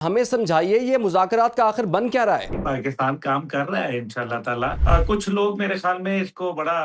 हमें समझाइए ये मुज़ाकरात का आखिर बन क्या रहा है? पाकिस्तान काम कर रहा है इंशाल्लाह ताला। कुछ लोग मेरे ख्याल में इसको बड़ा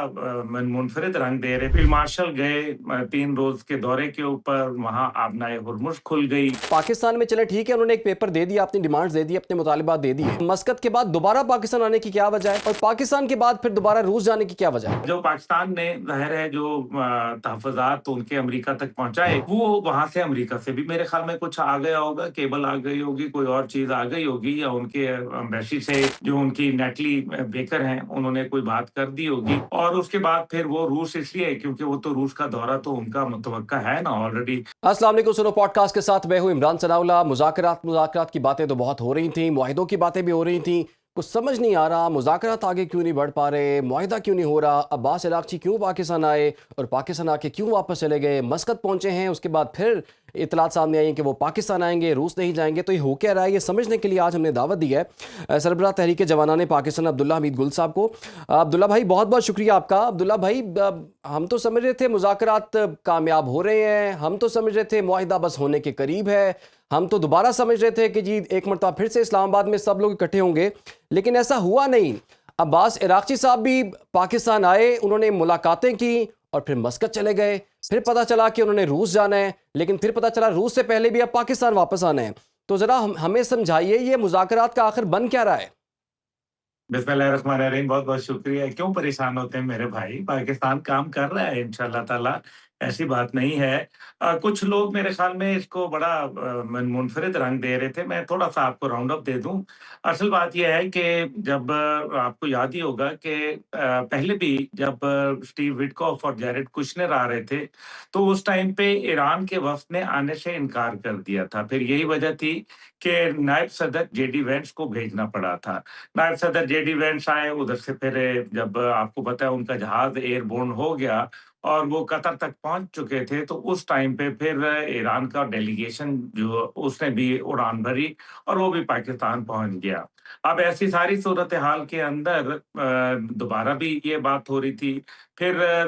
मुनफरिद रंग दे रहे। फील्ड मार्शल गए 3 रोज के दौरे के ऊपर, वहाँ आबनाए हुर्मुज़ खुल गई। पाकिस्तान में चले ठीक है, उन्होंने एक पेपर दे दिया, अपनी डिमांड्स दे दी, अपने मुतालिबात दे दिए। मस्कत के बाद दोबारा पाकिस्तान आने की क्या वजह है? और पाकिस्तान के बाद फिर दोबारा रूस जाने की क्या वजह है? जो पाकिस्तान ने ज़ाहिर है जो तहफ़्फ़ुज़ात उनके अमेरिका तक पहुँचाए, वो वहाँ से अमेरिका से भी मेरे ख्याल में कुछ आ गया होगा, केबल आ गई होगी, कोई और चीज़ आ गई होगी, या उनके एम्बेसी से जो उनकी नेटली बेकर हैं, उन्होंने कोई बात कर दी होगी। और उसके बाद फिर वो रूस इसलिए क्योंकि वो तो रूस का दौरा तो उनका मुतवक्का है ना ऑलरेडी। अस्सलाम वालेकुम, सुनो पॉडकास्ट के साथ मैं हूं इमरान सनाउल्लाह। मुज़ाकरात मुज़ाकरात की बातें तो बहुत हो रही थी, मुआहिदों की बातें भी हो रही थी। कुछ समझ नहीं आ रहा, मुज़ाकरात आगे क्यों नहीं बढ़ पा रहे, मुआहिदा क्यों नहीं हो रहा, अब्बास इराक़ची क्यों पाकिस्तान आए और पाकिस्तान आके क्यों वापस चले गए, मस्कत पहुंचे हैं, उसके बाद फिर इतलात सामने आई हैं कि वो पाकिस्तान आएंगे, रूस नहीं जाएंगे। तो ये हो क्या रहा है, ये समझने के लिए आज हमने दावत दी है सरबराह तहरीक जवानाने पाकिस्तान अब्दुल्ला हमीद गुल साहब को। अब्दुल्ला भाई, बहुत बहुत शुक्रिया आपका। अब्दुल्ला भाई, हम तो समझ रहे थे मुज़ाकरात कामयाब हो रहे हैं, हम तो समझ रहे थे मुआहिदा बस होने के करीब है, हम तो दोबारा समझ रहे थे कि जी एक मरतबा फिर से इस्लामाबाद में सब लोग इकट्ठे होंगे, लेकिन ऐसा हुआ नहीं। अब्बास इराक़ची साहब भी पाकिस्तान आए, उन्होंने मुलाकातें की और फिर मस्कत चले गए। फिर पता चला कि उन्होंने रूस जाना है, लेकिन फिर पता चला रूस से पहले भी अब पाकिस्तान वापस आना है। तो ज़रा हमें समझाइए ये मुज़ाकरात का आखिर बन क्या रहा है? बिस्मिल्लाहिर्रहमानिर्रहीम। बहुत-बहुत शुक्रिया। क्यों परेशान होते हैं मेरे भाई? पाकिस्तान काम कर रहा है इंशाल्लाह ताला, ऐसी बात नहीं है। कुछ लोग मेरे ख़्याल में इसको बड़ा मुनफ़रिद रंग दे रहे थे। मैं थोड़ा-सा आपको राउंड अप दे दूँ। असल बात ये है कि जब आपको याद ही होगा कि पहले भी जब स्टीव विटकॉफ़ और जैरेड कुशनर आ रहे थे, तो उस टाइम पे ईरान के वफ़्द ने आने से इनकार कर दिया था। फिर यही वजह थी कि नायब सदर जेडी वेंस को भेजना पड़ा था। नायब सदर जेडी वेंस आए, उधर से फिर जब आपको पता है उनका जहाज़ एयरबोर्न हो गया और वो कतर तक पहुँच चुके थे, तो उस टाइम पे फिर ईरान का डेलीगेशन जो उसने भी उड़ान भरी और वो भी पाकिस्तान पहुँच गया। अब ऐसी सारी सूरत-ए-हाल के अंदर दोबारा भी ये बात हो रही थी। फिर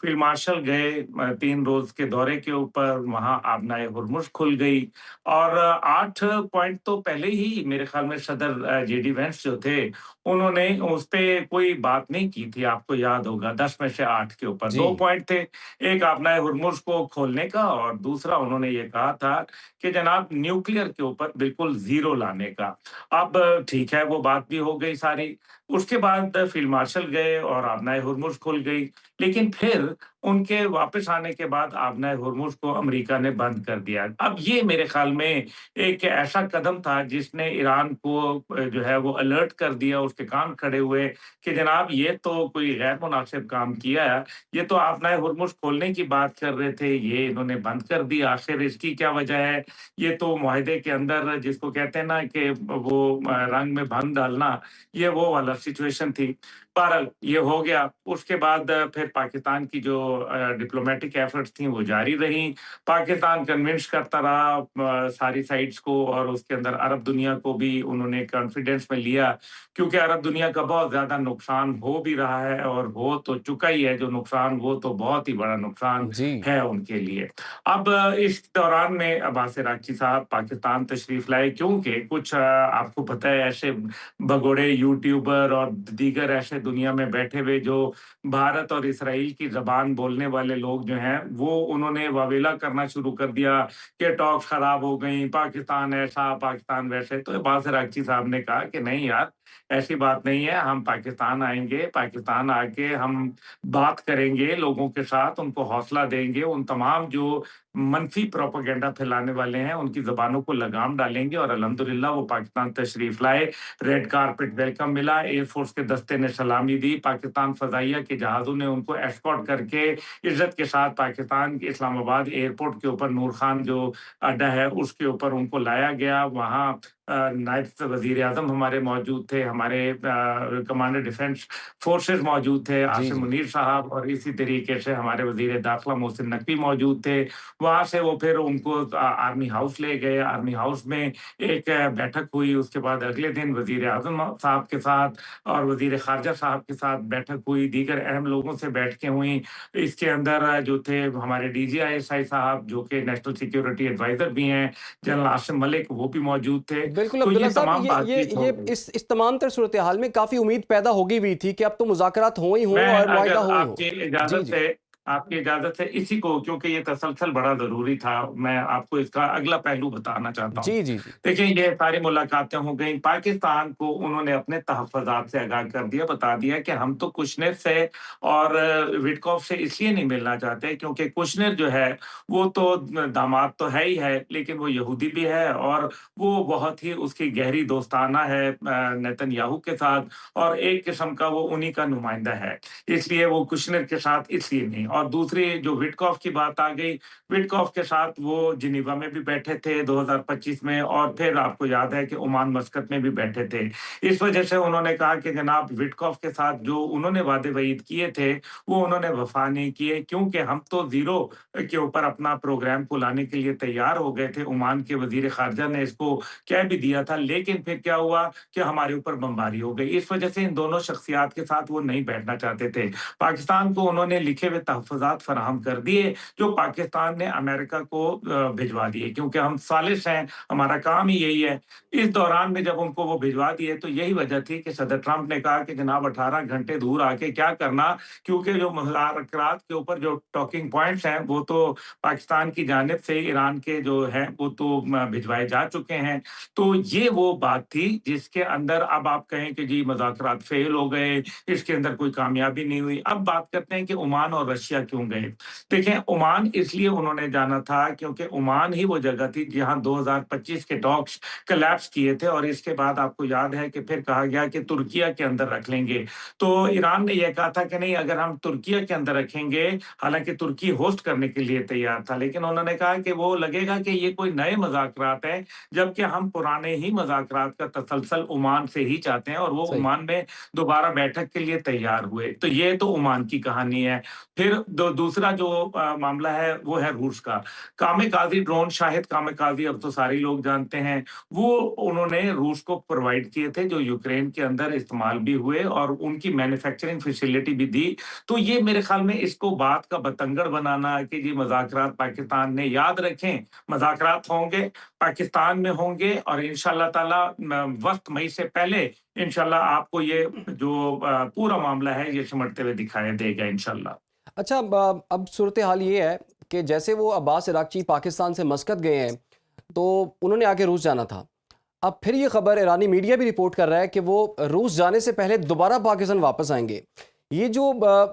फ़ील्ड मार्शल गए 3 रोज़ के दौरे के ऊपर, वहाँ आबनाए हुर्मुज़ खुल गई। और 8 पॉइंट तो पहले ही मेरे ख़्याल में सदर जेडी वेंस जो थे, उन्होंने उसपे कोई बात नहीं की थी, आपको याद होगा 10 में से 8 के ऊपर जी। 2 पॉइंट थे। एक अपना हुर्मुज़ को खोलने का और दूसरा उन्होंने ये कहा था कि जनाब न्यूक्लियर के ऊपर बिल्कुल ज़ीरो लाने का। अब ठीक है, वो बात भी हो गई सारी। उसके बाद फील्ड मार्शल गए और आबनाए हुर्मुज़ खुल गई। लेकिन फिर उनके वापस आने के बाद आबनाए हुर्मुज़ को अमेरिका ने बंद कर दिया। अब ये मेरे ख़्याल में एक ऐसा कदम था जिसने ईरान को जो है वो अलर्ट कर दिया, उसके कान खड़े हुए कि जनाब ये तो कोई गैर मुनासिब काम किया है। ये तो आपने हुर्मुज़ खोलने की बात कर रहे थे, ये इन्होंने बंद कर दी, आखिर इसकी क्या वजह है? ये तो मुआहदे के अंदर जिसको कहते हैं ना कि वो रंग में भंग डालना, ये वो वाला सिचुएशन थी। बहरहाल ये हो गया। उसके बाद फिर पाकिस्तान की जो डिप्लोमैटिक एफर्ट्स थी वो जारी रहीं। पाकिस्तान कन्विंस करता रहा सारी साइड्स को, और उसके अंदर अरब दुनिया को भी उन्होंने कॉन्फिडेंस में लिया, क्योंकि अरब दुनिया का बहुत ज़्यादा नुकसान हो भी रहा है और हो तो चुका ही है। जो नुकसान, वो तो बहुत ही बड़ा नुकसान जी। है उनके लिए। अब इस दौरान में अब्बास इराक़ची साहब पाकिस्तान तशरीफ़ लाए, क्योंकि कुछ आपको पता है ऐसे भगोड़े यूट्यूबर और दीगर ऐसे दुनिया में बैठे हुए जो भारत और इसराइल की ज़बान बोलने वाले लोग जो हैं, वो उन्होंने वावेला करना शुरू कर दिया कि टॉक्स खराब हो गई, पाकिस्तान ऐसा, पाकिस्तान वैसे। तो अब्बास इराक़ची साहब ने कहा कि नहीं यार, ऐसी बात नहीं है, हम पाकिस्तान आएँगे, पाकिस्तान आके हम बात करेंगे लोगों के साथ, उनको हौसला देंगे, उन तमाम जो मनफ़ी प्रोपेगेंडा फैलाने वाले हैं, उनकी ज़बानों को लगाम डालेंगे। और अल्हम्दुलिल्लाह वो पाकिस्तान तशरीफ़ लाए, रेड कारपेट वेलकम मिला, एयर फ़ोर्स के दस्ते ने सलामी दी, पाकिस्तान फ़ज़ाइया के जहाज़ों ने उनको एस्कॉर्ट करके इज़्ज़त के साथ पाकिस्तान के इस्लामाबाद एयरपोर्ट के ऊपर नूर ख़ान जो अड्डा है, उसके ऊपर उनको लाया गया। वहाँ नायब वज़ीर-ए-आज़म हमारे मौजूद थे, हमारे कमांडर डिफेंस फोर्सेस मौजूद थे, जी, आसिम जी। मुनीर साहब, और इसी तरीके से हमारे वज़ीर दाखिला मोहसिन नकवी मौजूद थे। वहाँ से वो फिर उनको आर्मी हाउस ले गए, आर्मी हाउस में एक बैठक हुई, उसके बाद अगले दिन वज़ीर-ए-आज़म साहब के साथ और वज़ीर ख़ारिजा साहब के साथ बैठक हुई, दीगर अहम लोगों से बैठकें हुईं। इसके अंदर जो थे हमारे डीजीआईएसआई साहब, जो कि नेशनल सिक्योरिटी एडवाइज़र भी हैं, जनरल आसिम मलिक, वो भी मौजूद थे। बिल्कुल तो अब्दुल्ला ये साहब, तमाम बातचीत हो ये गई। इस तमाम तर सूरत-ए-हाल में काफ़ी उम्मीद पैदा हो गई हुई थी कि अब तो मुज़ाकरात हों ही हों मैं और मुआहिदा अगर हो ही हो। जी, जी। आपकी इजाज़त से इसी को, क्योंकि ये तसलसल बड़ा ज़रूरी था, मैं आपको इसका अगला पहलू बताना चाहता हूँ। जी, जी, जी। देखिए, ये सारी मुलाकातें हो गईं, पाकिस्तान को उन्होंने अपने तहफ़्फ़ुज़ात से आगाह कर दिया, बता दिया कि हम तो कुशनेर से और विटकॉफ़ से इसलिए नहीं मिलना चाहते क्योंकि कुशनेर जो है, वो तो दामाद तो है ही है, लेकिन वो यहूदी भी है और वो बहुत ही उसकी गहरी दोस्ताना है नेतन्याहू के साथ, और एक किस्म का वो उन्हीं का नुमाइंदा है। इसलिए वो कुशनेर के साथ इसलिए नहीं, और दूसरी जो विटकॉफ की बात आ गई, विटकॉफ के साथ वो जिनीवा में भी बैठे थे 2025 में, और फिर आपको याद है कि ओमान मस्कत में भी बैठे थे। इस वजह से उन्होंने कहा कि जनाब विटकॉफ के साथ जो उन्होंने वादे-वईद किए थे, वो उन्होंने वफ़ा नहीं किए, क्योंकि हम तो ज़ीरो के ऊपर अपना प्रोग्राम को लाने के लिए तैयार हो गए थे। ओमान के वज़ीर ख़ारिजा ने इसको कह भी दिया था, लेकिन फिर क्या हुआ कि हमारे ऊपर बमबारी हो गई। इस वजह से इन दोनों शख्सियात के साथ वो नहीं बैठना चाहते थे। पाकिस्तान को उन्होंने लिखे हुए तहफ़्फ़ुज़ात फ़राहम कर दिए, जो पाकिस्तान ने अमेरिका को भिजवा दिए, क्योंकि हम सालिस हैं, हमारा काम ही यही है। इस दौरान में जब उनको वो भिजवा दिए, तो यही वजह थी कि सदर ट्रंप ने कहा कि जनाब 18 घंटे दूर आके क्या करना, क्योंकि जो मुज़ाकरात के ऊपर जो टॉकिंग पॉइंट्स हैं, वो तो पाकिस्तान की जानिब से ईरान के जो हैं, वो तो भिजवाए जा चुके हैं। तो ये वो बात थी जिसके अंदर अब आप कहें कि जी मुज़ाकरात फ़ेल हो गए, इसके अंदर कोई कामयाबी नहीं हुई। अब बात करते हैं कि ओमान और रशिया क्यों गए? देखें, ओमान इसलिए उन्होंने जाना था क्योंकि ओमान ही वो जगह थी जहाँ 2025 के टॉक्स कोलैप्स किए थे, और इसके बाद आपको याद है कि फिर कहा गया कि तुर्किया के अंदर रख लेंगे। तो ईरान ने यह कहा था कि नहीं, अगर हम तुर्किया के अंदर रखेंगे, हालाँकि तुर्की होस्ट करने के लिए तैयार था, लेकिन उन्होंने कहा कि वो लगेगा कि ये कोई नए मुज़ाकरात हैं, जबकि हम पुराने ही मुज़ाकरात का तसलसल ओमान से ही चाहते हैं, और वो सही। ओमान में दोबारा बैठक के लिए तैयार हुए। तो ये तो ओमान की कहानी है। फिर दूसरा जो मामला है, वो है रूस का। कामिकाज़ी ड्रोन, शाहिद कामिकाज़ी, अब तो सारे लोग जानते हैं, वो उन्होंने रूस को प्रोवाइड किए थे, जो यूक्रेन के अंदर इस्तेमाल भी हुए, और उनकी मैन्युफैक्चरिंग फैसिलिटी भी दी। तो ये मेरे ख़्याल में इसको बात का बतंगड़ बनाना कि जी मुज़ाकरात पाकिस्तान ने, याद रखें, मुज़ाकरात होंगे, पाकिस्तान में होंगे, और इंशाअल्लाह ताला वक़्त मई से पहले इंशाअल्लाह आपको ये जो पूरा मामला है, ये सिमटते हुए दिखाई देगा इंशाअल्लाह। अच्छा, अब सूरत-ए-हाल ये है कि जैसे वो अब्बास अराग़ची पाकिस्तान से मस्कत गए हैं, तो उन्होंने आगे रूस जाना था। अब फिर ये खबर ईरानी मीडिया भी रिपोर्ट कर रहा है कि वो रूस जाने से पहले दोबारा पाकिस्तान वापस आएँगे। ये जो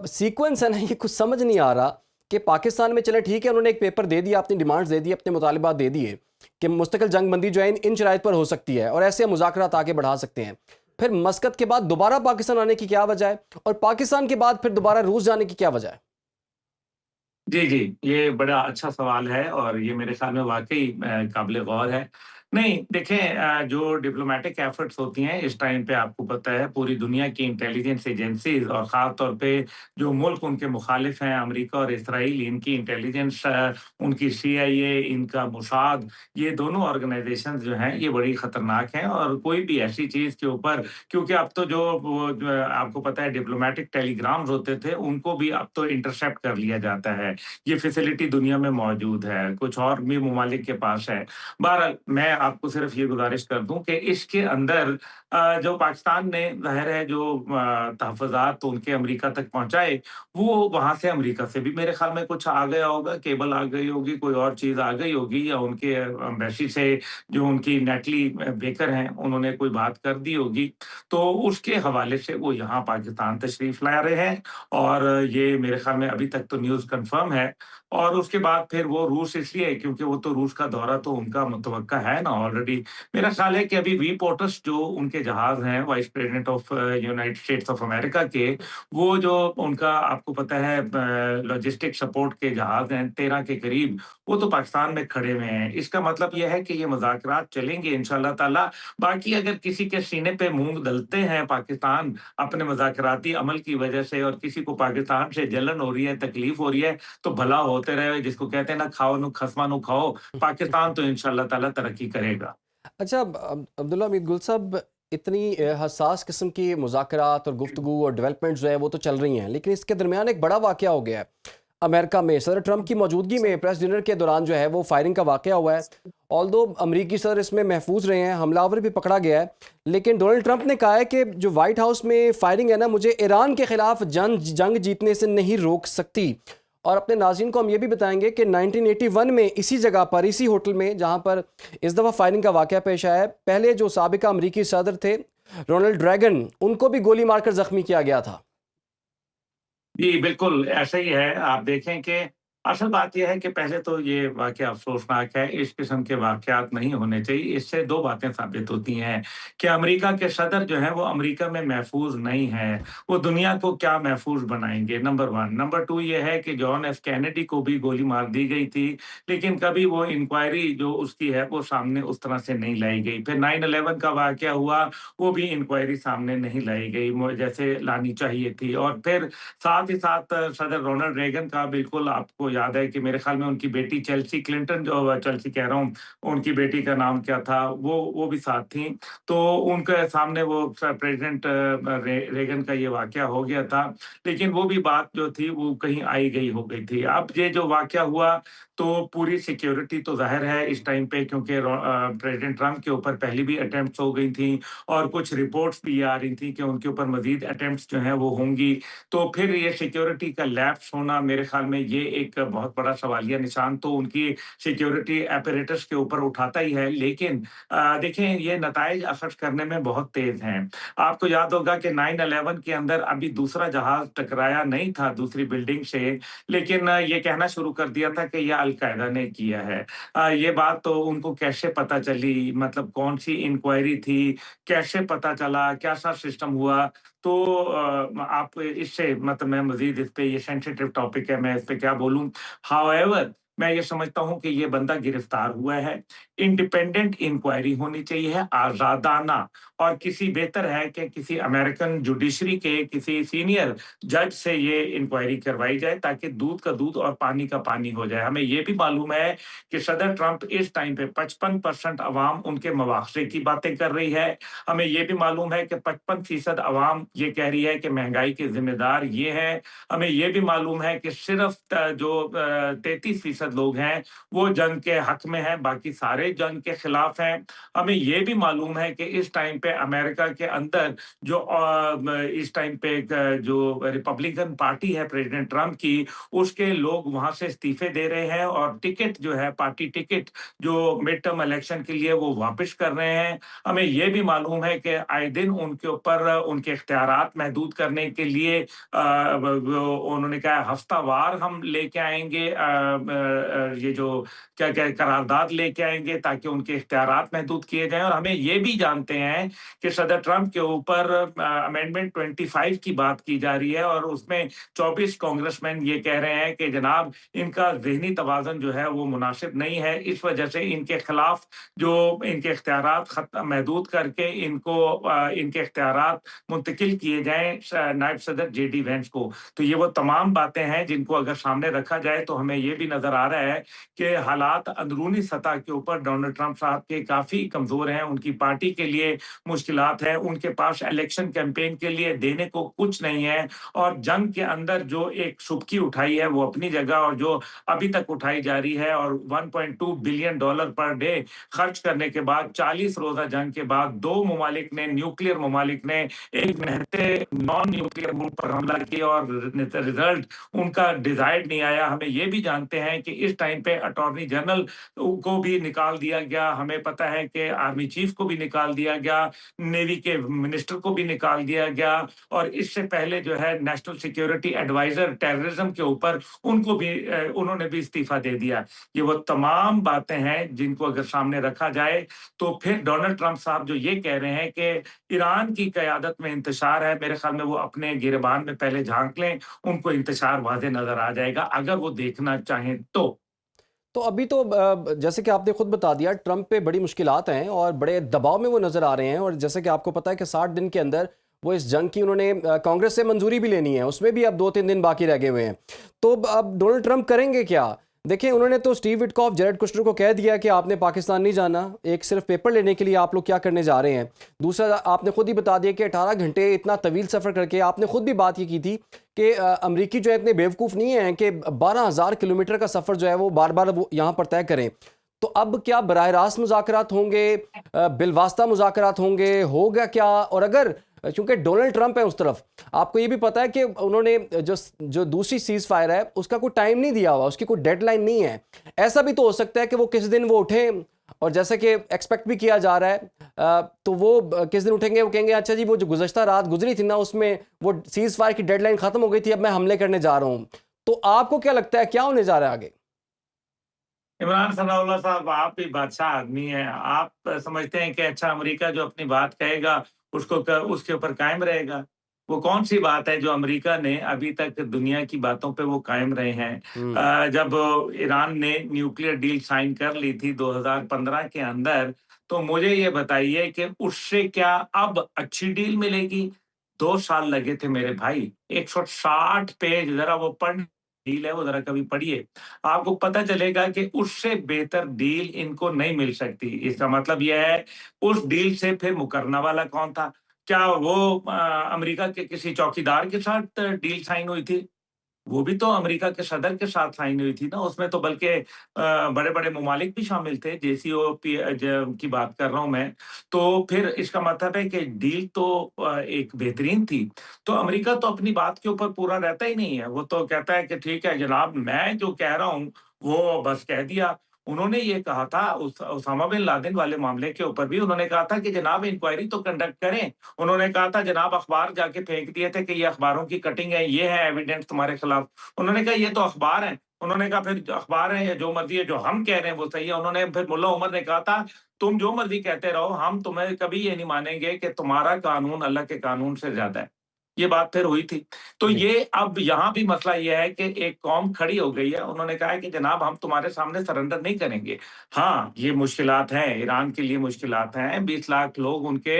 सीक्वेंस है ना, ये कुछ समझ नहीं आ रहा कि पाकिस्तान में चलें ठीक है, उन्होंने एक पेपर दे दिया, अपनी डिमांड्स दे दी, अपने मुतालबात दे दिए कि मुस्तकिल जंगबंदी जो है इन शराइत पर हो सकती है और ऐसे मुज़ाकरात आगे बढ़ा सकते हैं। फिर मस्कत के बाद दोबारा पाकिस्तान आने की क्या वजह है? और पाकिस्तान के बाद फिर दोबारा रूस जाने की क्या वजह है? जी, जी। ये बड़ा अच्छा सवाल है, और ये मेरे ख़्याल में वाक़ई काबिल गौर है। नहीं, देखें, जो डिप्लोमैटिक एफ़र्ट्स होती हैं इस टाइम पे, आपको पता है पूरी दुनिया की इंटेलिजेंस एजेंसीज़, और ख़ास तौर पे जो मुल्क उनके मुख़ालिफ़ हैं, अमेरिका और इसराइल, इनकी इंटेलिजेंस, उनकी सीआईए, इनका मोसाद, ये दोनों ऑर्गनाइज़ेशंस जो हैं, ये बड़ी ख़तरनाक हैं, और कोई भी ऐसी चीज़ के ऊपर, क्योंकि अब तो जो आपको पता है डिप्लोमैटिक टेलीग्राम्स होते थे, उनको भी अब तो इंटरसेप्ट कर लिया जाता है। ये फ़ैसिलिटी दुनिया में मौजूद है, कुछ और भी ममालिक के पास है। बहरहाल, मैं आपको सिर्फ़ ये गुज़ारिश कर दूँ कि इसके अंदर जो पाकिस्तान ने ज़ाहिर है जो तहफ़्फ़ुज़ात उनके अमेरिका तक पहुँचाए, वो वहाँ से अमेरिका से भी मेरे ख़्याल में कुछ आ गया होगा, केबल आ गई होगी, कोई और चीज़ आ गई होगी, या उनके एम्बेसी से जो उनकी नेटली बेकर हैं, उन्होंने कोई बात कर दी होगी। तो उसके हवाले से वो यहाँ पाकिस्तान तशरीफ़ ला रहे हैं, और ये मेरे ख़्याल में अभी तक तो न्यूज़ कन्फ़र्म है, और उसके बाद फिर वो रूस इसलिए क्योंकि वो तो रूस का दौरा तो उनका मुतवक्का है ना ऑलरेडी। मेरा ख़्याल है कि अभी वी पोर्टस जो उनके जहाज़ हैं vice president of United states of America के, वो जो उनका आपको पता है लॉजिस्टिक सपोर्ट के जहाज़ हैं 13 के करीब, वो तो पाकिस्तान में खड़े हुए हैं। इसका मतलब ये है कि ये मुज़ाकरात चलेंगे इंशाअल्लाह ताला। बाकी अगर किसी के सीने पे मूँग दलते हैं पाकिस्तान अपने मुज़ाकराती अमल की वजह से और किसी को पाकिस्तान से जलन हो रही है, तकलीफ़ हो रही है, तो भला होते रहे, जिसको कहते हैं ना खाओ नु खस्मा नु खाओ, पाकिस्तान तो इंशाअल्लाह ताला तरक्की करेगा। अच्छा, अब्दुल्ला मीत गुल साहब, इतनी हसास किस्म की मुज़ाकरात और गुफ्तगू और डेवलपमेंट जो है वो तो चल रही हैं, लेकिन इसके दरमियान एक बड़ा वाक़या हो गया है। अमेरिका में सदर ट्रंप की मौजूदगी में प्रेस डिनर के दौरान जो है वो फायरिंग का वाक़या हुआ है। ऑल्दो अमरीकी सदर इसमें महफूज रहे हैं, हमलावर भी पकड़ा गया है, लेकिन डोनाल्ड ट्रंप ने कहा है कि जो वाइट हाउस में फायरिंग है ना, मुझे ईरान के खिलाफ जंग जीतने से नहीं रोक सकती। और अपने नाज़रीन को हम ये भी बताएंगे कि 1981 में इसी जगह पर, इसी होटल में जहाँ पर इस दफ़ा फायरिंग का वाक़या पेश आया है, पहले जो साबिका अमरीकी सदर थे रोनाल्ड रेगन, उनको भी गोली मारकर ज़ख्मी किया गया था। जी, बिल्कुल, ऐसा ही है। आप देखें कि असल बात ये है कि पहले तो ये वाक़या अफ़सोसनाक है, इस किस्म के वाक़यात नहीं होने चाहिए। इससे 2 बातें साबित होती हैं कि अमेरिका के सदर जो हैं, वो अमेरिका में महफ़ूज़ नहीं हैं। वो दुनिया को क्या महफ़ूज़ बनाएँगे, नंबर 1। नंबर 2 ये है कि जॉन एफ कैनेडी को भी गोली मार दी गई थी, लेकिन कभी वो इंक्वायरी जो उसकी है, वो सामने उस तरह से नहीं लाई गई। फिर 9/11 का वाक़या हुआ, वो भी इंक्वायरी सामने नहीं लाई गई, मो जैसे लानी चाहिए थी। और फिर साथ ही साथ सदर रोनाल्ड रेगन का बिल्कुल आपको याद है कि मेरे ख़्याल में उनकी बेटी चेल्सी क्लिंटन जो चेल्सी कह रहा हूँ, उनकी बेटी का नाम क्या था? वो भी साथ थीं। तो उनके सामने वो प्रेज़िडेंट रेगन का ये वाक़या हो गया था। लेकिन वो भी बात जो थी वो कहीं आई-गई हो गई थी। अब ये जो वाक़या हुआ तो पूरी सिक्योरिटी तो ज़ाहिर है इस टाइम पे क्योंकि प्रेज़िडेंट ट्रंप के ऊपर पहले भी अटेम्प्ट्स हो गई थी और कुछ रिपोर्ट्स भी आ रही थी कि उनके ऊपर मज़ीद अटेम्प्ट्स जो हैं वो होंगी। तो फिर ये सिक्योरिटी का लैप्स होना मेरे ख़्याल में ये एक बहुत बड़ा सवालिया निशान तो उनकी सिक्योरिटी apparatus के ऊपर उठाता ही है। लेकिन देखें ये नताइज अख़ज़ करने में बहुत तेज़ हैं। आपको याद होगा कि 9/11 के अंदर अभी दूसरा जहाज़ टकराया नहीं था दूसरी बिल्डिंग से, लेकिन ये कहना शुरू कर दिया था कि ये अल-कायदा ने किया है। ये बात तो उनको कैसे पता चली, मतलब कौन-सी इंक्वायरी थी, कैसे पता चला, कैसा सिस्टम हुआ? तो आप इससे मतलब मैं मज़ीद इस पे ये सेंसिटिव टॉपिक है, मैं इस पे क्या बोलूँ? हाउएवर मैं ये समझता हूँ कि ये बंदा गिरफ्तार हुआ है, इंडिपेंडेंट इंक्वायरी होनी चाहिए है, आज़ादाना और किसी बेहतर है कि किसी अमेरिकन जुडिशरी के किसी सीनियर जज से ये इंक्वायरी करवाई जाए ताकि दूध का दूध और पानी का पानी हो जाए। हमें ये भी मालूम है कि सदर ट्रंप इस टाइम पे 55% अवाम उनके मुआवज़े की बातें कर रही है। हमें ये भी मालूम है कि 55% अवाम ये कह रही है कि महँगाई के ज़िम्मेदार ये हैं। हमें ये भी मालूम है कि सिर्फ़ जो 33% लोग हैं, वो जंग के हक़ में हैं, बाकी सारे जंग के खिलाफ़ हैं। हमें ये भी मालूम है कि इस टाइम पे अमेरिका के अंदर जो इस टाइम पे एक जो रिपब्लिकन पार्टी है प्रेज़िडेंट ट्रंप की, उसके लोग वहाँ से इस्तीफ़े दे रहे हैं और टिकट जो है, पार्टी टिकट जो मिड टर्म इलेक्शन के लिए वो वापस कर रहे हैं। हमें ये भी मालूम है कि आए दिन उनके ऊपर उनके इख्तियारात महदूद करने के लिए वो उन्होंने कहा हफ्तावार हम लेके आएँगे ये जो क्या-क्या करारदाद लेके आएँगे ताकि उनके इख्तियारात महदूद किए जाएँ और हमें ये भी जानते हैं कि सदर ट्रंप के ऊपर अमेंडमेंट 25 की बात की जा रही है और उसमें 24 कांग्रेसमैन ये कह रहे हैं कि जनाब इनका ज़हनी तवाज़ुन जो है वो मुनासिब नहीं है। इस वजह से इनके खिलाफ जो इनके इख्तियारात महदूद करके इनको इनके इख्तियारात मुंतकिल किए जाएँ नायब सदर जेडी वेंस को। तो ये वो तमाम बातें हैं जिनको अगर सामने रखा जाए तो हमें ये भी नज़र आ रहा है कि हालात अंदरूनी सतह के ऊपर डोनाल्ड ट्रंप साहब के काफ़ी कमज़ोर हैं, उनकी पार्टी के लिए मुश्किलात हैं, उनके पास इलेक्शन कैंपेन के लिए देने को कुछ नहीं है और जंग के अंदर जो एक सुबकी उठाई है वो अपनी जगह और जो अभी तक उठाई जा रही है और $1.2 बिलियन पर डे खर्च करने के बाद 40 रोज़ा जंग के बाद 2 ममालिक ने न्यूक्लियर ममालिक ने एक निहत्ते नॉन न्यूक्लियर मुल्क पर हमला किया और रिज़ल्ट उनका डिज़ायर्ड नहीं आया। हमें ये भी जानते हैं कि इस टाइम पे अटॉर्नी जनरल को भी निकाल दिया गया, हमें पता है कि आर्मी चीफ को भी निकाल दिया गया, नेवी के मिनिस्टर को भी निकाल दिया गया और इससे पहले जो है नेशनल सिक्योरिटी एडवाइजर टेररिज्म के ऊपर उनको भी उन्होंने भी इस्तीफा दे दिया। ये वो तमाम बातें हैं जिनको अगर सामने रखा जाए, तो फिर डोनाल्ड ट्रंप साहब जो ये कह रहे हैं कि ईरान की क़यादत में इंतशार है, मेरे ख़्याल में वो अपने गिरेबान में पहले झाँक लें, उनको इंतशार वाज़ेह नज़र आ जाएगा, अगर वो देखना चाहें तो। तो अभी तो जैसे कि आपने खुद बता दिया, ट्रंप पे बड़ी मुश्किलात हैं और बड़े दबाव में वो नज़र आ रहे हैं, और जैसे कि आपको पता है कि 60 दिन के अंदर वो इस जंग की उन्होंने कांग्रेस से मंजूरी भी लेनी है, उसमें भी अब 2-3 दिन बाकी रह गए हुए हैं। तो अब डोनाल्ड ट्रंप करेंगे क्या? देखिए, उन्होंने तो स्टीव विटकॉफ, जैरेड कुश्नर को कह दिया कि आपने पाकिस्तान नहीं जाना, एक सिर्फ पेपर लेने के लिए आप लोग क्या करने जा रहे हैं। दूसरा, आपने खुद ही बता दिया कि 18 घंटे इतना तवील सफ़र करके, आपने खुद भी बात ये की थी कि अमरीकी जो है इतने बेवकूफ़ नहीं हैं कि 12,000 किलोमीटर का सफ़र जो है वो बार-बार वो यहाँ पर तय करें। तो अब क्या बराह रास्त मुज़ाकरात होंगे, बिलवास्ता मुज़ाकरात होंगे, होगा क्या? और अगर, चूँकि डोनाल्ड ट्रंप है उस तरफ, आपको ये भी पता है कि उन्होंने जो जो दूसरी सीज़ फायर है, उसका कोई टाइम नहीं दिया हुआ, उसकी कोई डेडलाइन नहीं है। ऐसा भी तो हो सकता है कि वो किसी दिन वो उठें, और जैसे कि एक्सपेक्ट भी किया जा रहा है, तो वो किस दिन उठेंगे, वो कहेंगे अच्छा जी वो जो गुज़श्ता रात गुज़री थी ना, उसमें वो सीज़ फायर की डेडलाइन ख़त्म हो गई थी, अब मैं हमले करने जा रहा हूँ। तो आपको क्या लगता है क्या होने जा रहा है आगे? इमरान सनाउल्लाह साहब, आप भी बादशाह आदमी हैं। आप समझते हैं कि अच्छा अमेरिका जो अपनी बात कहेगा उसके ऊपर कायम रहेगा। वो कौन-सी बात है जो अमेरिका ने अभी तक दुनिया की बातों पे वो कायम रहे हैं। हुँ। जब ईरान ने न्यूक्लियर डील साइन कर ली थी 2015 के अंदर, तो मुझे ये बताइए कि उससे क्या अब अच्छी डील मिलेगी? 2 साल लगे थे मेरे भाई, 160 पेज, ज़रा वो डील है वो ज़रा कभी पढ़िए। आपको पता चलेगा कि उससे बेहतर डील इनको नहीं मिल सकती। इसका मतलब ये है, उस डील से फिर मुकरना वाला कौन था? क्या वो अमेरिका के किसी चौकीदार के साथ डील साइन हुई थी? वो भी तो अमेरिका के सदर के साथ साइन हुई थी ना, उसमें तो बल्कि बड़े-बड़े ममालिक भी शामिल थे, जेसीओपी की बात कर रहा हूँ मैं। तो फिर इसका मतलब है कि डील तो एक बेहतरीन थी। तो अमेरिका तो अपनी बात के ऊपर पूरा रहता ही नहीं है, वो तो कहता है कि ठीक है जनाब, मैं जो कह रहा हूँ, वो बस कह दिया। उन्होंने ये कहा था उसामा बिन लादेन वाले मामले के ऊपर भी उन्होंने कहा था कि जनाब इंक्वायरी तो कंडक्ट करें। उन्होंने कहा था जनाब अखबार जाके फेंक दिए थे कि ये अखबारों की कटिंग है, ये है एविडेंस तुम्हारे खिलाफ। उन्होंने कहा ये तो अखबार हैं। उन्होंने कहा फिर जो अखबार है या जो मर्ज़ी है, जो हम कह रहे हैं वो सही है। उन्होंने फिर मुल्ला उमर ने कहा था, तुम जो मर्ज़ी कहते रहो, हम तुम्हें कभी ये नहीं मानेंगे कि तुम्हारा कानून अल्लाह के कानून से ज़्यादा है। ये बात फिर हुई थी। तो जी। ये अब यहाँ भी मसला ये है कि एक कौम खड़ी हो गई है। उन्होंने कहा है कि जनाब हम तुम्हारे सामने सरेंडर नहीं करेंगे। हाँ, ये मुश्किलात हैं, ईरान के लिए मुश्किलात हैं। 20 लाख लोग उनके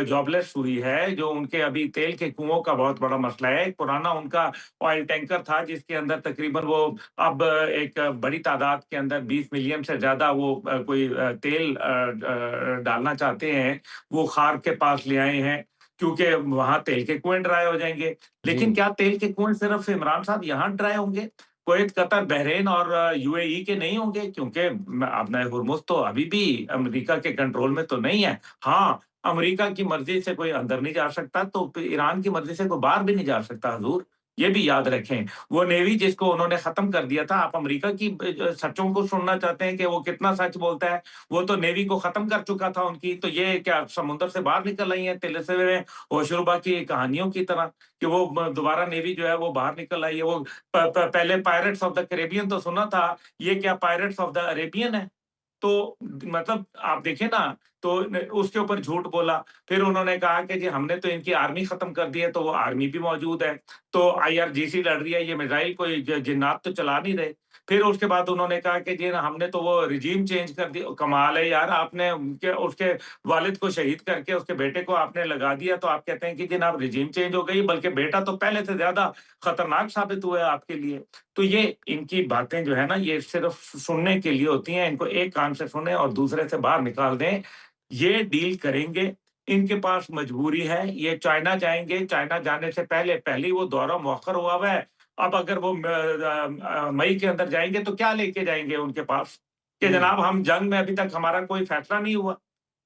जॉबलेस हुई है, जो उनके अभी तेल के कुओं का बहुत बड़ा मसला है। एक पुराना उनका ऑयल टैंकर था जिसके अंदर तकरीबन वो अब एक बड़ी तादाद के अंदर 20 मिलियन से ज़्यादा वो कोई तेल डालना चाहते हैं, वो खार के पास ले आए हैं, क्योंकि वहाँ तेल के कुएँ ड्राई हो जाएँगे। जी। लेकिन क्या तेल के कुएँ सिर्फ़ इमरान साहब यहाँ ड्राई होंगे? कुवैत, कतर, बहरीन और यूएई के नहीं होंगे? क्योंकि अपना हुर्मुज़ तो अभी भी अमेरिका के कंट्रोल में तो नहीं है। हाँ, अमेरिका की मर्ज़ी से कोई अंदर नहीं जा सकता, तो फिर ईरान की मर्ज़ी से कोई बाहर भी नहीं जा सकता हुज़ूर। ये भी याद रखें। वो नेवी जिसको उन्होंने ख़त्म कर दिया था, आप अमेरिका की सच्चों को सुनना चाहते हैं कि वो कितना सच बोलता है? वो तो नेवी को ख़त्म कर चुका था उनकी, तो ये क्या समुद्र से बाहर निकल आई हैं तिल से हुए होशरुबा की कहानियों की तरह कि वो दोबारा नेवी जो है वो बाहर निकल आई है। वो पहले पायरेट्स ऑफ द कैरिबियन तो सुना था, ये क्या पायरेट्स ऑफ द अरेबियन है? तो मतलब आप देखिए ना, तो न उसके ऊपर झूठ बोला। फिर उन्होंने कहा कि जी हमने तो इनकी आर्मी खत्म कर दी है, तो वो आर्मी भी मौजूद है। तो आईआरजीसी लड़ रही है, ये मिसाइल कोई जिन्नात तो चला नहीं रहे। फिर उसके बाद उन्होंने कहा कि जी हमने तो वो रिजीम चेंज कर दिया। कमाल है यार, आपने उनके उसके वालिद को शहीद करके उसके बेटे को आपने लगा दिया, तो आप कहते हैं कि जनाब रिजीम चेंज हो गई, बल्कि बेटा तो पहले से ज़्यादा खतरनाक साबित हुआ है आपके लिए। तो ये इनकी बातें जो है ना, ये सिर्फ़ सुनने के लिए होती हैं। इनको एक कान से सुनें और दूसरे से बाहर निकाल दें। ये डील करेंगे, इनके पास मजबूरी है। ये चाइना जाएँगे, चाइना जाने से पहले पहले ही वो दौरा मौखर हुआ हुआ है। अब अगर वो मई के अंदर जाएँगे तो क्या लेके जाएँगे उनके पास? कि हुँ। जनाब हम जंग में अभी तक हमारा कोई फैसला नहीं हुआ।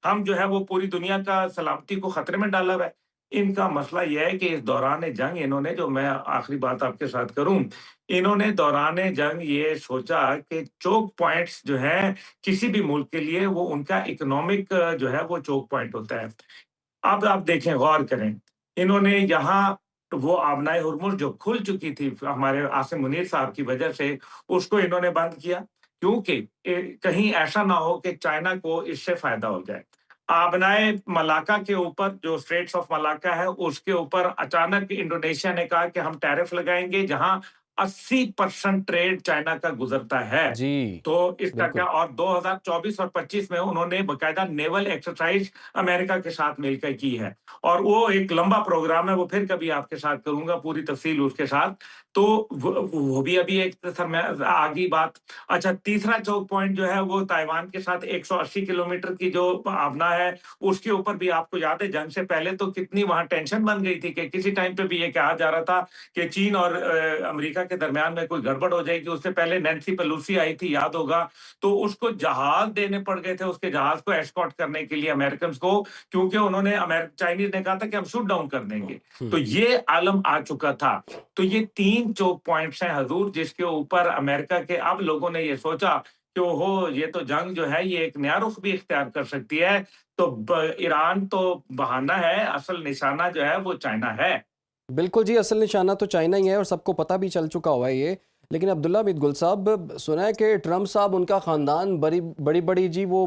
हम जो है वो पूरी दुनिया का सलामती को खतरे में डाला हुआ है। इनका मसला ये है कि इस दौरान जंग इन्होंने, जो मैं आखिरी बात आपके साथ करूँ, इन्होंने दौरान जंग ये सोचा कि चोक पॉइंट्स जो हैं किसी भी मुल्क के लिए वो उनका इकोनॉमिक जो है वो चोक पॉइंट होता है। अब आप देखें, गौर करें, इन्होंने यहाँ वो आबनाए हुरमुज़ जो खुल चुकी थी हमारे आसिम मुनीर साहब की वजह से, उसको इन्होंने बंद किया, क्योंकि कहीं ऐसा ना हो कि चाइना को इससे फ़ायदा हो जाए। आबनाए मलाक्का के ऊपर, जो स्ट्रेट्स ऑफ मलाक्का है, उसके ऊपर अचानक इंडोनेशिया ने कहा कि हम टैरिफ लगाएँगे, जहाँ 80% ट्रेड चाइना का गुज़रता है। जी, तो इसका क्या, बिल्कुल। और 2024 और 25 में उन्होंने बाकायदा नेवल एक्सरसाइज अमेरिका के साथ मिलकर की है, और वो एक लंबा प्रोग्राम है, वो फिर कभी आपके साथ करूँगा पूरी तफ़सील उसके साथ। तो वो भी अभी एक समय आ गई बात। अच्छा, तीसरा चोक पॉइंट जो है वो ताइवान के साथ 180 किलोमीटर की जो आपना है, उसके ऊपर भी आपको याद है जंग से पहले तो कितनी वहाँ टेंशन बन गई थी कि किसी टाइम पे भी ये कहा जा रहा था कि चीन और अमेरिका के दरमियान में कोई गड़बड़ हो जाएगी। उससे पहले नैन्सी पेलोसी आई थी, याद होगा, तो उसको जहाज देने पड़ गए थे, उसके जहाज को एस्कॉर्ट करने के लिए अमेरिकन को, क्योंकि उन्होंने चाइनीज ने कहा था कि हम शूट डाउन कर देंगे। तो हुँ। ये आलम आ चुका था। तो ये 3 चोक पॉइंट्स हैं हजूर, जिसके ऊपर अमेरिका के अब लोगों ने ये सोचा कि ओहो, ये तो जंग जो है ये एक नया रुख भी इख्तियार कर सकती है। तो ईरान तो बहाना है, असल निशाना जो है वो चाइना है। बिल्कुल जी, असल निशाना तो चाइना ही है और सबको पता भी चल चुका हुआ है ये। लेकिन अब्दुल्ला बिन गुल साहब, सुना है कि ट्रंप साहब, उनका ख़ानदान बड़ी-बड़ी जी वो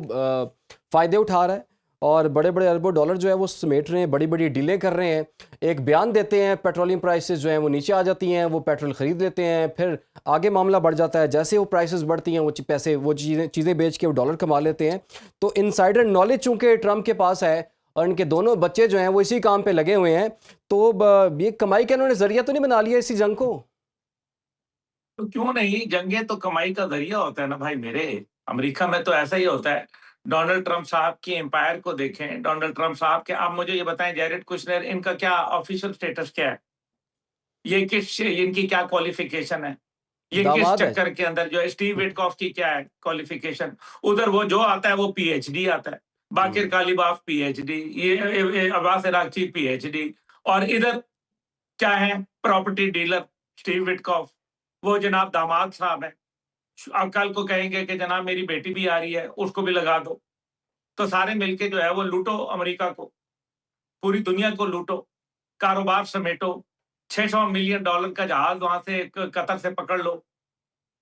फ़ायदे उठा रहा है और बड़े-बड़े अरबों डॉलर जो है वो समेट रहे हैं, बड़ी-बड़ी डीलें कर रहे हैं। एक बयान देते हैं, पेट्रोलियम प्राइसेस जो हैं वो नीचे आ जाती हैं, वो पेट्रोल ख़रीद लेते हैं, फिर आगे मामला बढ़ जाता है। जैसे वो प्राइसेस बढ़ती हैं, वो चीज़ें बेच के वो डॉलर कमा लेते हैं। तो इनसाइडर नॉलेज चूँकि ट्रंप के पास है और इनके दोनों बच्चे जो हैं वो इसी काम पे लगे हुए हैं, तो ये कमाई का इन्होंने जरिया तो नहीं बना लिया इसी जंग को? तो क्यों नहीं, जंगें तो कमाई का ज़रिया होता है ना भाई मेरे। अमेरिका में तो ऐसा ही होता है। डोनाल्ड ट्रम्प साहब की एम्पायर को देखें, डोनाल्ड ट्रम्प साहब के, आप मुझे ये बताएँ, जैरेड कुशनर, इनका क्या ऑफ़िशियल स्टेटस क्या है? इनकी क्या क्वालिफ़िकेशन है? ये किस दामाद है। चक्कर के अंदर जो है, स्टीव विटकॉफ की क्या है क्वालिफ़िकेशन? उधर वो जो आता है वो पीएचडी आता है। बाकिर हुँ। कालिबाफ पीएचडी, ये अब्बास इराक़ची पीएचडी, और इधर क्या है, प्रॉपर्टी डीलर स्टीव विटकॉफ, वो जनाब दामाद साहब हैं। अब कल को कहेंगे कि जनाब मेरी बेटी भी आ रही है, उसको भी लगा दो। तो सारे मिलके जो है वो लूटो अमेरिका को, पूरी दुनिया को लूटो, कारोबार समेटो, $600 मिलियन का जहाज वहाँ से कतर से पकड़ लो।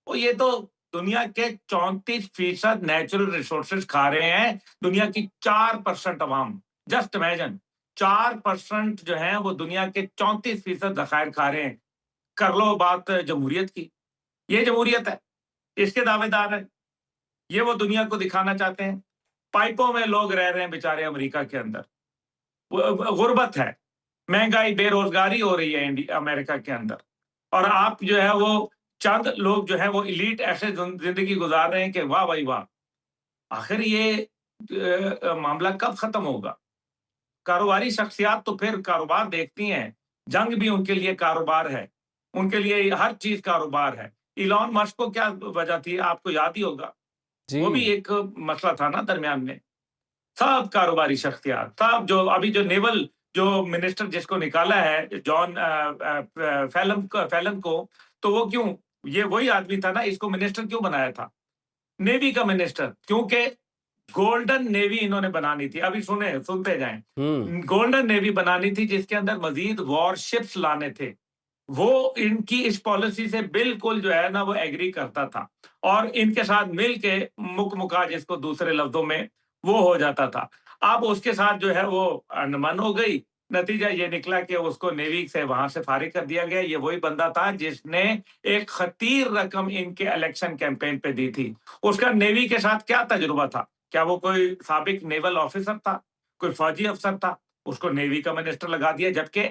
तो ये तो दुनिया के 34% नेचुरल रिसोर्सेज खा रहे हैं, दुनिया की 4% अवाम। जस्ट इमेजिन, 4% जो है वो दुनिया के 34% ज़खायर खा रहे हैं। कर लो बात जमहूरियत की, ये जमहूरियत है, इसके दावेदार हैं। ये वो दुनिया को दिखाना चाहते हैं। पाइपों में लोग रह रहे हैं बेचारे अमेरिका के अंदर। गुर्बत है, महँगाई, बेरोज़गारी हो रही है अमेरिका के अंदर। और आप जो है वो चंद लोग जो हैं वो एलीट ऐसे ज़िंदगी गुज़ार रहे हैं कि वाह भाई वाह! आखिर ये मामला कब खत्म होगा? कारोबारी शख्सियत तो फिर कारोबार देखती हैं, जंग भी उनके लिए कारोबार है, उनके लिए हर चीज़ कारोबार है। इलॉन मस्क को क्या वजह थी, आपको याद ही होगा, वो भी जी। एक मसला था ना दरमियान में। सब कारोबारी शख्सियत, सब जो अभी जो नेवल जो मिनिस्टर जिसको निकाला है जॉन फैलन को, तो वो क्यों? ये वही आदमी था ना, इसको मिनिस्टर क्यों बनाया था? नेवी का मिनिस्टर, क्योंकि गोल्डन नेवी इन्होंने बनानी थी। अभी सुनते जाएँ। हुँ। गोल्डन नेवी बनानी थी जिसके अंदर मज़ीद वॉरशिप्स लाने थे। वो इनकी इस पॉलिसी से बिल्कुल जो है ना वो एग्री करता था, और इनके साथ मिल के मुक-मुका, जिसको दूसरे लफ्ज़ों में, वो हो जाता था। अब उसके साथ जो है वो अनबन हो गई। नतीजा ये निकला कि उसको नेवी से वहाँ से फ़ारिग कर दिया गया। ये वही बंदा था जिसने एक खतीर रकम इनके इलेक्शन कैंपेन पे दी थी। उसका नेवी के साथ क्या तजुर्बा था? क्या वो कोई साबिक नेवल ऑफिसर था? कोई फ़ौजी अफ़सर था? उसको नेवी का मिनिस्टर लगा दिया, जबकि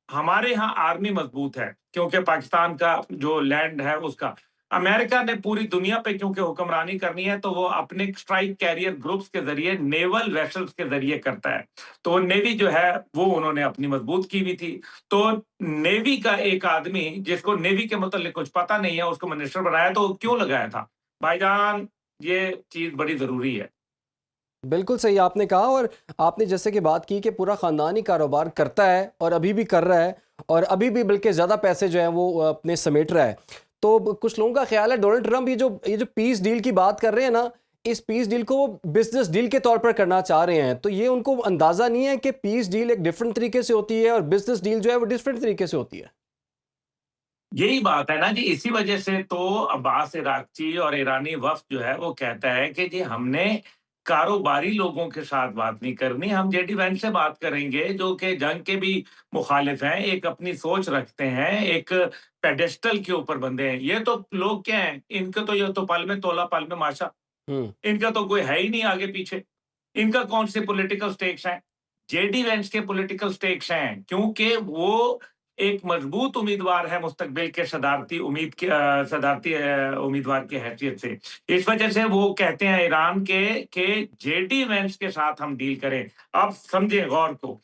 हमारे यहाँ आर्मी मजबूत है, क्योंकि पाकिस्तान का जो लैंड है उसका। अमेरिका ने पूरी दुनिया पे क्योंकि हुक्मरानी करनी है, तो वो अपने स्ट्राइक कैरियर ग्रुप्स के ज़रिए, नेवल वेसल्स के ज़रिए करता है। तो नेवी जो है वो उन्होंने अपनी मजबूत की हुई थी। तो नेवी का एक आदमी जिसको नेवी के मुतल्लिक कुछ पता नहीं है, उसको मिनिस्टर बनाया, तो क्यों लगाया था? भाईजान, ये चीज़ बड़ी ज़रूरी है। बिल्कुल सही आपने कहा। और आपने जैसे कि बात की कि पूरा ख़ानदान ही कारोबार करता है और अभी भी कर रहा है, और अभी भी बल्कि ज़्यादा पैसे जो हैं वो अपने समेट रहा है। तो कुछ लोगों का ख्याल है डोनाल्ड ट्रंप ये जो पीस डील की बात कर रहे हैं ना, इस पीस डील को वो बिजनेस डील के तौर पर करना चाह रहे हैं। तो ये उनको अंदाज़ा नहीं है कि पीस डील एक डिफरेंट तरीके से होती है और बिजनेस डील जो है वो डिफरेंट तरीके से होती है। यही बात है ना जी, इसी वजह से तो अब्बास इराक़ची और ईरानी वफ़द जो है वो कहता है कि जी हमने कारोबारी लोगों के साथ बात नहीं करनी, हम जेडी वेंस से बात करेंगे जो कि जंग के भी मुखालिफ हैं, एक अपनी सोच रखते हैं, एक पेडेस्टल के ऊपर बंधे हैं। ये तो लोग क्या हैं, इनके तो ये तो पल में तोला पल में माशा, हुँ। इनका तो कोई है ही नहीं आगे पीछे। इनका कौन से पॉलिटिकल स्टेक्स हैं? जेडी वेंस के पॉलिटिकल स्टेक्स हैं, क्योंकि वो एक मजबूत उम्मीदवार है मुस्तकबिल के सदारती उम्मीदवार की हैसियत से। इस वजह से वो कहते हैं ईरान के कि जेडी वेंस के साथ हम डील करें। अब समझें गौर को।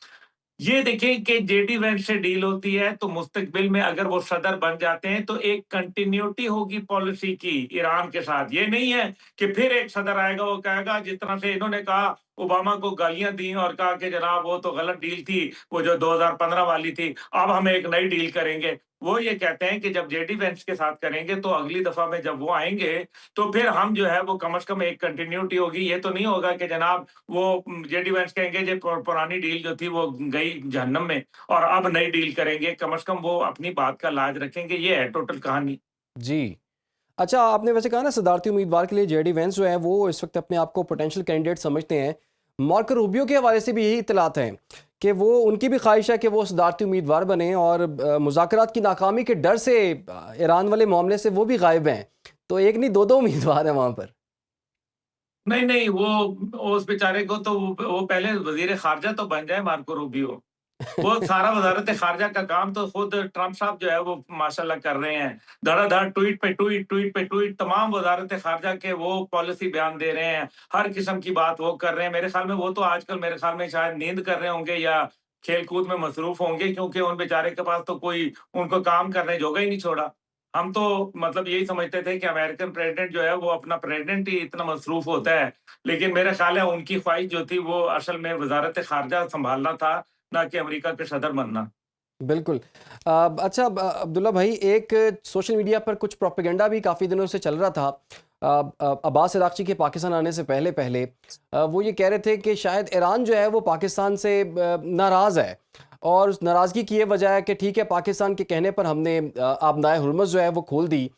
ये देखें कि जेडी वेंस से डील होती है तो मुस्तकबिल में अगर वो सदर बन जाते हैं तो एक कंटिन्यूटी होगी पॉलिसी की ईरान के साथ। ये नहीं है कि फिर एक सदर आएगा वो कहेगा जिस तरह से इन्होंने कहा ओबामा को गालियां दी और कहा कि जनाब वो तो गलत डील थी, वो जो 2015 वाली थी, अब हम एक नई डील करेंगे। वो ये कहते हैं कि जब जेडी वेंस के साथ करेंगे तो अगली दफा में जब वो आएंगे तो फिर हम जो है वो कम से कम एक कंटिन्यूटी होगी। ये तो नहीं होगा कि जनाब वो जेडी वेंस कहेंगे जी पुरानी डील जो थी वो गई जहन्नम में और अब नई डील करेंगे। कम से कम वो अपनी बात का लाज रखेंगे। ये है टोटल कहानी। जी। अच्छा, आपने वैसे कहा ना सदारती उम्मीदवार के लिए जेडी वेंस जो है वो इस वक्त अपने आप को पोटेंशियल कैंडिडेट समझते हैं। मार्को रूबियो के हवाले से भी यही इतलात हैं कि वो उनकी भी ख्वाहिश है कि वो सदारती उम्मीदवार बने, और मुज़ाकरात की नाकामी के डर से ईरान वाले मामले से वो भी गायब हैं। तो एक नहीं दो दो उम्मीदवार हैं वहाँ पर। नहीं, नहीं, वो उस बेचारे को तो वो पहले वज़ीर ख़ारिजा तो बन जाए मार्को रूबियो। वो सारा वज़ारत-ए-ख़ारिजा का काम तो खुद ट्रम्प साहब जो है वो माशाल्लाह कर रहे हैं। धड़ाधड़ ट्वीट पे ट्वीट, ट्वीट पे ट्वीट तमाम वज़ारत-ए-ख़ारिजा के वो पॉलिसी बयान दे रहे हैं। हर किस्म की बात वो कर रहे हैं। मेरे ख़्याल में वो तो आजकल मेरे ख़्याल में शायद नींद कर रहे होंगे या खेल-कूद में मसरूफ़ होंगे क्योंकि उन बेचारे के पास तो कोई उनको काम करने जोगा ही नहीं छोड़ा। हम तो मतलब यही समझते थे कि अमेरिकन प्रेज़िडेंट जो है वो अपना प्रेज़िडेंट ही इतना मसरूफ़ होता है। लेकिन मेरा ख़्याल है उनकी ख़्वाहिश जो थी वो असल में वज़ारत-ए-ख़ारिजा सँभालना था, ना कि अमेरिका के सदर बनना। बिल्कुल। अच्छा, अब्दुल्ला भाई, एक सोशल मीडिया पर कुछ प्रोपेगेंडा भी काफ़ी दिनों से चल रहा था। अब्बास इराक़ची के पाकिस्तान आने से पहले पहले वो ये कह रहे थे कि शायद ईरान जो है वो पाकिस्तान से नाराज़ है, और उस नाराज़गी की ये वजह है कि ठीक है पाकिस्तान के कहने पर हमने आबनाए हुर्मुज़ जो है वो खोल दी,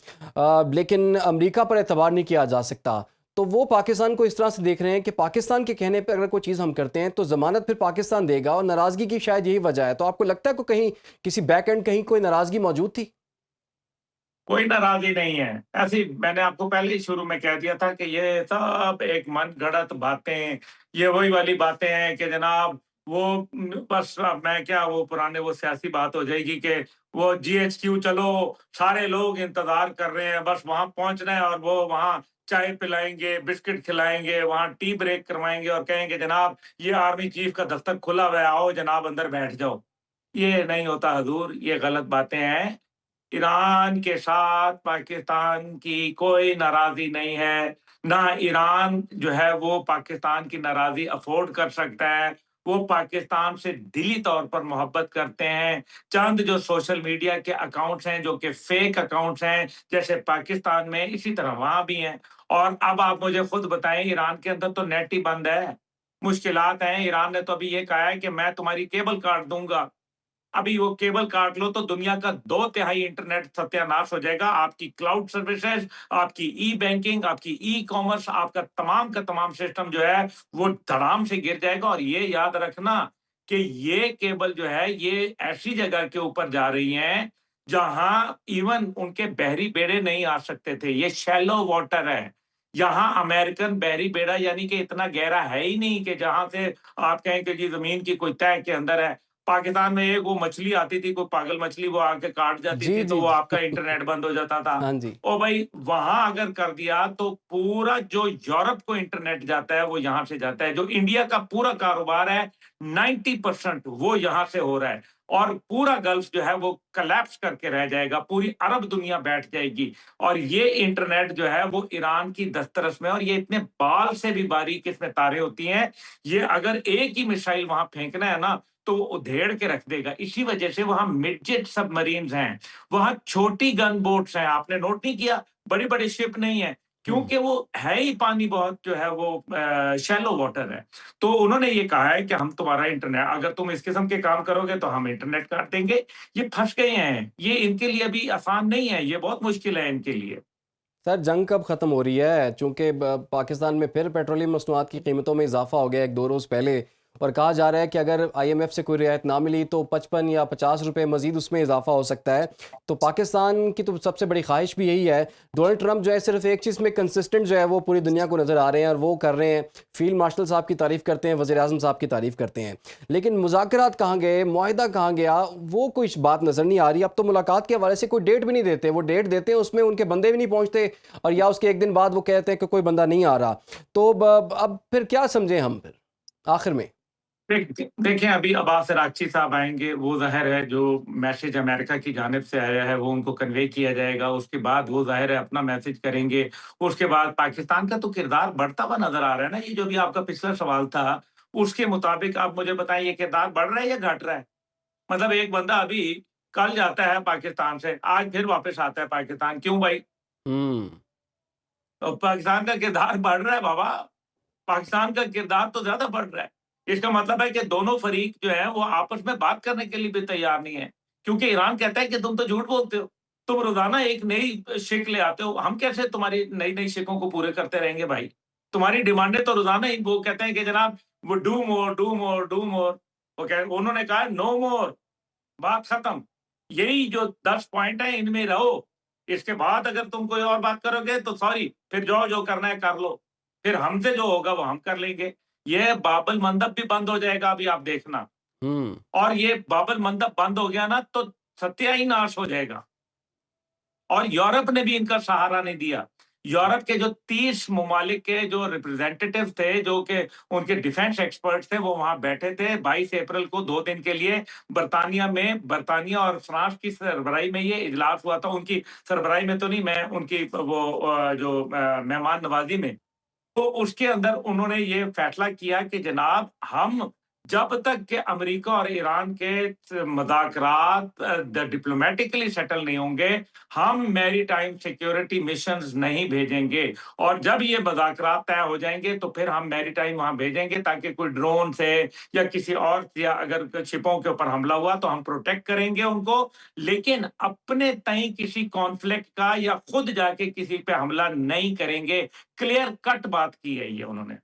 लेकिन अमेरिका पर एतबार नहीं किया जा सकता। तो वो पाकिस्तान को इस तरह से देख रहे हैं कि पाकिस्तान के कहने पे अगर कोई चीज़ हम करते हैं तो ज़मानत फिर पाकिस्तान देगा, और नाराज़गी की शायद यही वजह है। तो आपको लगता है कि कहीं किसी बैक एंड कहीं कोई नाराज़गी मौजूद थी? कोई नाराज़ी नहीं है। ऐसी मैंने आपको पहले ही शुरू में कह दिया था कि ये सब एक मनगढ़ंत बातें, ये वही वाली बातें हैं कि जनाब वो बस मैं क्या वो पुराने वो सियासी बात हो जाएगी कि वो जीएचक्यू चलो, सारे लोग इंतज़ार कर रहे हैं, बस वहाँ पहुँचना है और वो वहाँ चाय पिलाएँगे, बिस्किट खिलाएँगे, वहाँ टी ब्रेक करवाएँगे और कहेंगे जनाब ये आर्मी चीफ़ का दफ़्तर खुला हुआ है, आओ जनाब अंदर बैठ जाओ। ये नहीं होता हज़ूर, ये गलत बातें हैं। ईरान के साथ पाकिस्तान की कोई नाराज़ी नहीं है, ना ईरान जो है वो पाकिस्तान की नाराज़ी अफ़ोर्ड कर सकता है। वो पाकिस्तान से दिली तौर पर मोहब्बत करते हैं। चंद जो सोशल मीडिया के अकाउंट्स हैं, जो कि फ़ेक अकाउंट्स हैं, जैसे पाकिस्तान में, इसी तरह वहाँ भी हैं। और अब आप मुझे खुद बताएँ ईरान के अंदर तो नेट ही बंद है, मुश्किलात हैं। ईरान ने तो अभी ये कहा है कि मैं तुम्हारी केबल काट दूँगा। अभी वो केबल काट लो तो दुनिया का 2/3 इंटरनेट सत्यानाश हो जाएगा। आपकी क्लाउड सर्विसेज़, आपकी ई-बैंकिंग, आपकी ई-कॉमर्स, आपका तमाम का तमाम सिस्टम जो है, वो धड़ाम से गिर जाएगा और ये याद रखना कि ये केबल जो है, ये ऐसी जगह के ऊपर जा रही हैं, जहाँ इवन उनके बहरी बेड़े नहीं आ सकते थे। ये शैलो वाटर है। यहाँ अमेरिकन बहरी बेड़ा यानी कि इतना गहरा है ही नहीं कि जहाँ से आप कहें कि जी ज़मीन की कोई तह के अंदर है। पाकिस्तान में एक वो मछली आती थी, कोई पागल मछली, वो आके काट जाती जी, थी, तो जी, वो जी। आपका इंटरनेट बंद हो जाता था। हाँ जी। ओ भाई, वहाँ अगर कर दिया तो पूरा जो यूरोप को इंटरनेट जाता है, वो यहाँ से जाता है। जो इंडिया का पूरा कारोबार है, 90% वो यहाँ से हो रहा है और पूरा गल्फ जो है वो कोलैप्स करके रह जाएगा, पूरी अरब दुनिया बैठ जाएगी और ये इंटरनेट जो है वो ईरान की दस्तरस में, और ये इतने बाल से भी बारीक इसमें तारें होती हैं, ये अगर एक ही मिसाइल वहाँ फेंकना है ना, तो वो उधेड़ के रख देगा। इसी वजह से वहाँ मिडजेट सबमरीन्स हैं, वहाँ छोटी गन बोट्स हैं, आपने नोट नहीं किया? बड़ी-बड़ी शिप नहीं है, हुँ। क्योंकि वो है ही पानी बहुत जो है वो शैलो वाटर है। तो उन्होंने ये कहा है कि हम तुम्हारा इंटरनेट, अगर तुम इस किस्म के काम करोगे तो हम इंटरनेट काट देंगे। ये फँस गए हैं, ये इनके लिए अभी आसान नहीं है, ये बहुत मुश्किल है इनके लिए। सर जंग कब ख़त्म हो रही है? चूँकि ब पाकिस्तान में फिर पेट्रोलियम मसनूआत की कीमतों में इज़ाफ़ा हो गया 1-2 रोज़ पहले और कहा जा रहा है कि अगर आईएमएफ से कोई रियायत ना मिली तो 55 या 50 रुपए मज़ीद उसमें इज़ाफ़ा हो सकता है। तो पाकिस्तान की तो सबसे बड़ी ख़्वाहिश भी यही है। डोनाल्ड ट्रंप जो है सिर्फ़ एक चीज़ में कंसिस्टेंट जो है वो पूरी दुनिया को नज़र आ रहे हैं और वो कर रहे हैं, फ़ील्ड मार्शल साहब की तारीफ़ करते हैं, वज़ीर-ए-आज़म साहब की तारीफ़ करते हैं। लेकिन मुज़ाकरात कहाँ गए, मुआहिदा कहाँ गया, वो कोई बात नज़र नहीं आ रही। अब तो मुलाकात के हवाले से कोई डेट भी नहीं देते। वो डेट देते हैं उसमें उनके बंदे भी नहीं पहुँचते और या उसके 1 दिन बाद वो कहते हैं कि कोई बंदा नहीं आ रहा। तो अब फिर क्या समझें हम फिर आखिर में? देखिए, अभी अब्बास अरागची साहब आएँगे, वो ज़ाहिर है जो मैसेज अमेरिका की जानिब से आया है, वो उनको कन्वे किया जाएगा। उसके बाद वो ज़ाहिर है अपना मैसेज करेंगे। उसके बाद पाकिस्तान का तो किरदार बढ़ता हुआ नज़र आ रहा है ना, ये जो भी आपका पिछला सवाल था, उसके मुताबिक आप मुझे बताएँ, ये किरदार बढ़ रहा है या घट रहा है? मतलब एक बंदा अभी कल जाता है पाकिस्तान से, आज फिर वापस आता है पाकिस्तान, क्यों भाई? हुँ। तो पाकिस्तान का किरदार बढ़ रहा है बाबा। पाकिस्तान का किरदार तो ज़्यादा बढ़ रहा है। इसका मतलब है कि दोनों फ़रीक जो हैं वो आपस में बात करने के लिए भी तैयार नहीं है। क्योंकि ईरान कहता है कि तुम तो झूठ बोलते हो। तुम रोज़ाना एक नई शिक ले आते हो। हम कैसे तुम्हारी नई-नई शिकों को पूरे करते रहेंगे भाई? तुम्हारी डिमांडें तो रोज़ाना ही वो कहते हैं कि जनाब वो do more, do more, do more. उन्होंने कहा है नो मोर, बात खत्म। यही जो 10 पॉइंट हैं इनमें रहो। इसके बाद अगर तुम कोई और बात करोगे तो सॉरी, फिर जाओ जो करना है कर लो। फिर हमसे जो होगा वो हम कर लेंगे। ये बाब-अल मंदब भी बंद हो जाएगा, अभी आप देखना। हुँ। और ये बाब-अल मंदब बंद हो गया ना तो सत्यानाश हो जाएगा। और यूरोप ने भी इनका सहारा नहीं दिया। यूरोप के जो 30 ममालिक के जो रिप्रेजेंटेटिव थे, जो कि उनके डिफेंस एक्सपर्ट्स थे, वो वहाँ बैठे थे 22 अप्रैल को 2 दिन के लिए बर्तानिया और फ्रांस की सरबराही में ये इजलास हुआ था। उनकी सरबराही में तो नहीं, मैं उनकी वो जो मेहमान नवाज़ी में। तो उसके अंदर उन्होंने ये फैसला किया कि जनाब, हम जब तक कि अमेरिका और ईरान के मुज़ाकरात डिप्लोमैटिकली सेटल नहीं होंगे, हम मैरीटाइम सिक्योरिटी मिशंस नहीं भेजेंगे। और जब ये मुज़ाकरात तय हो जाएँगे तो फिर हम मैरीटाइम वहाँ भेजेंगे, ताकि कोई ड्रोन से या किसी और, या अगर शिपों के ऊपर हमला हुआ तो हम प्रोटेक्ट करेंगे उनको। लेकिन अपने तय किसी कॉन्फ्लिक्ट का या खुद जाके किसी पे हमला नहीं करेंगे। क्लियर कट बात की है ये उन्होंने।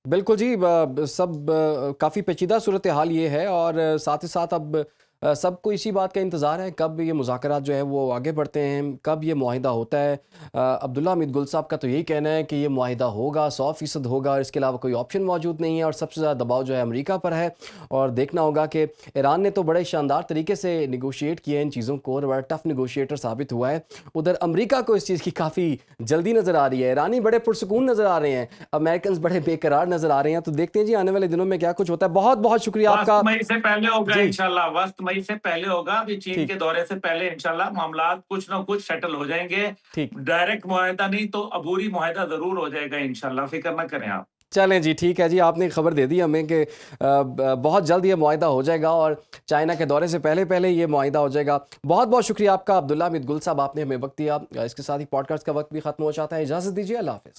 बिल्कुल जी, काफ़ी पेचीदा सूरत हाल ये है और साथ ही साथ अब सबको इसी बात का इंतज़ार है कब ये मुज़ाकरात जो है वो आगे बढ़ते हैं, कब ये मुआहिदा होता है। अब्दुल्ला हमीद गुल साहब का तो यही कहना है कि ये मुआहिदा होगा, 100% होगा और इसके अलावा कोई ऑप्शन मौजूद नहीं है और सबसे ज़्यादा दबाव जो है अमेरिका पर है। और देखना होगा कि ईरान ने तो बड़े शानदार तरीके से नेगोशिएट किए इन चीज़ों को और बड़ा टफ नेगोशिएटर साबित हुआ है। उधर अमेरिका को इस चीज़ की काफ़ी जल्दी नज़र आ रही है, ईरानी बड़े पुरसुकून नज़र आ रहे हैं, अमेरिकन बड़े बेकरार नज़र आ रहे हैं। तो देखते हैं जी आने वाले दिनों में क्या कुछ होता है। बहुत बहुत शुक्रिया वस्त आपका। मई से पहले होगा जी, इंशाल्लाह, वस्त मई से पहले होगा। अभी चीन ठीक, के दौरे से पहले इंशाल्लाह मामलात कुछ ना कुछ सेटल हो जाएँगे। ठीक। डायरेक्ट मुआहिदा नहीं तो अबूरी मुआहिदा ज़रूर हो जाएगा इंशाल्लाह, फ़िक्र ना करें आप। चलें जी, ठीक है जी, आपने खबर दे दी हमें कि बहुत जल्द ये मुआहिदा हो जाएगा और चाइना के दौरे से पहले-पहले ये मुआहिदा हो जाएगा। बहुत-बहुत शुक्रिया आपका अब्दुल्ला हमीद गुल साहब, आपने हमें वक़्त दिया। इसके साथ ही पॉडकास्ट का वक़्त भी ख़त्म हो जाता है। इजाज़त दीजिए, अल्लाह हाफ़िज़।